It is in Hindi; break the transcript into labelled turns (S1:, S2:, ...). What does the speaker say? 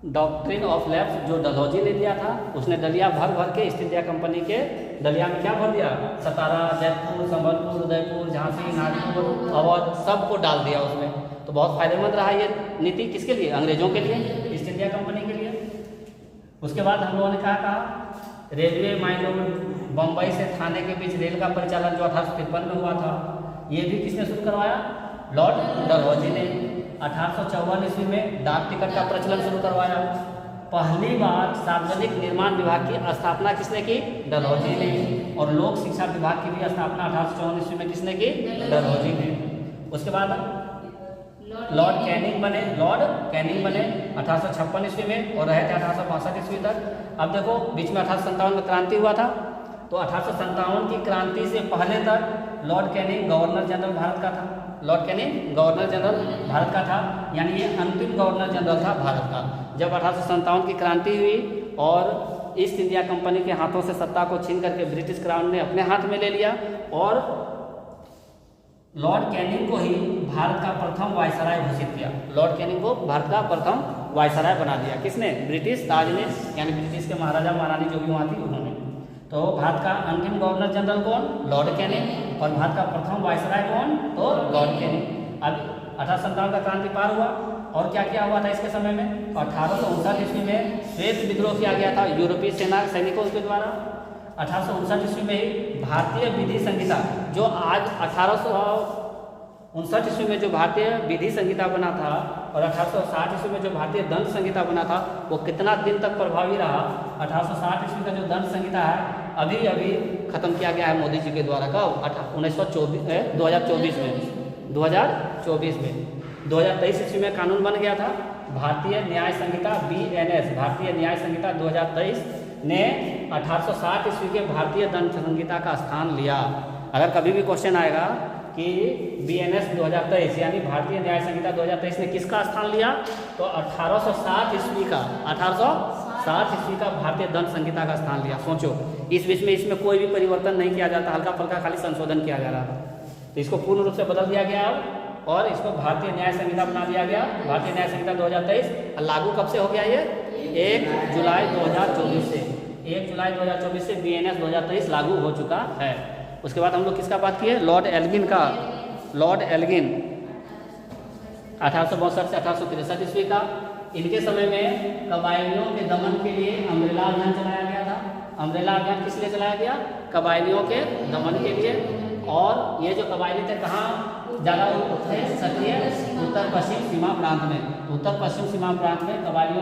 S1: डॉक्ट्रिन ऑफ लैप्स जो डलहौजी ने दिया था, उसने डलिया भर भर के ईस्ट इंडिया कंपनी के डलिया में क्या भर दिया, सतारा, जयपुर, संबलपुर, उदयपुर, झांसी, नागपुर, अवध सबको डाल दिया उसमें। तो बहुत फायदेमंद रहा ये नीति, किसके लिए, अंग्रेजों के लिए, ईस्ट इंडिया कंपनी के लिए। उसके बाद हम लोगों ने कहा रेलवे माइन रोड बम्बई से थाने के बीच रेल का परिचालन जो 1853 में हुआ था, ये भी किसने शुरू करवाया, लॉर्ड डलहौजी ने। 1854 ईस्वी में डाक टिकट का प्रचलन शुरू करवाया। पहली बार सार्वजनिक निर्माण विभाग की स्थापना किसने की, डलहौजी ने। और लोक शिक्षा विभाग की भी स्थापना 1854 ईस्वी में किसने की, डलहौजी ने। उसके बाद लॉर्ड कैनिंग बने 1856 ईस्वी में और रहे थे 1862 ईस्वी तक। अब देखो बीच में 1857 में क्रांति हुआ था, तो 1857 की क्रांति से पहले तक Lord Canning governor general Bharat का था। Lord Canning governor general Bharat का था, यानी ये अंतिम गवर्नर जनरल था भारत का। जब 1857 की क्रांति हुई और ईस्ट इंडिया कंपनी के हाथों से सत्ता को छीन करके ब्रिटिश क्राउन ने अपने हाथ में ले लिया और लॉर्ड कैनिंग को ही भारत का प्रथम वायसराय घोषित किया। लॉर्ड कैनिंग को भारत का प्रथम वायसराय बना दिया, किसने, ब्रिटिश ताज ने, यानी ब्रिटिश के महाराजा महारानी जो भी वहाँ थी उन्होंने। तो भारत का अंतिम गवर्नर जनरल कौन, लॉर्ड कैनिंग, और भारत का प्रथम वायसराय कौन, तो लॉर्ड कैनिंग। अब 1857 का क्रांति पार हुआ और क्या क्या हुआ था इसके समय में, 1859 ईस्वी में श्वेत विद्रोह किया गया था यूरोपीय सेना सैनिकों के द्वारा। 1859 ईस्वी में ही भारतीय विधि संहिता जो आज 1859 ईस्वी में जो भारतीय विधि संहिता बना था और 1860 ईस्वी में जो भारतीय दंड संहिता बना था, वो कितना दिन तक प्रभावी रहा। 1860 ईस्वी का जो दंड संहिता है अभी अभी खत्म किया गया है मोदी जी के द्वारा, कब, 2024 में 2023 ईस्वी में कानून बन गया था भारतीय न्याय संहिता BNS, भारतीय न्याय संहिता 2023 ने 1860 ईस्वी के भारतीय दंड संहिता का स्थान लिया। अगर कभी भी क्वेश्चन आएगा कि BNS 2023 यानी भारतीय न्याय संहिता 2023 ने किसका स्थान लिया, तो 1860 ईस्वी का भारतीय दंड संहिता का स्थान लिया। सोचो, इस बीच में इसमें कोई भी परिवर्तन नहीं किया जाता, हल्का फुल्का खाली संशोधन किया जा रहा था, तो इसको पूर्ण रूप से बदल दिया गया और इसको भारतीय न्याय संहिता बना दिया गया, भारतीय न्याय संहिता 2023। लागू कब से हो गया ये, 1 जुलाई 2024 से, 1 जुलाई 2024 से BNS 2023 लागू हो चुका है। उसके बाद हम लोग किसका बात किए, लॉर्ड एल्गिन का। लॉर्ड एल्गिन 1862 से 1863 ईस्वी का। इनके समय में कबायलियों के दमन के लिए अम्ब्रेला अभियान चलाया गया था। अम्ब्रेला अभियान किस लिए चलाया गया, कबायलियों के दमन के लिए। और ये जो कबायली थे कहाँ ज़्यादा थे, सक्रिय उत्तर पश्चिम सीमा प्रांत में, उत्तर पश्चिम सीमा प्रांत में कबायलियों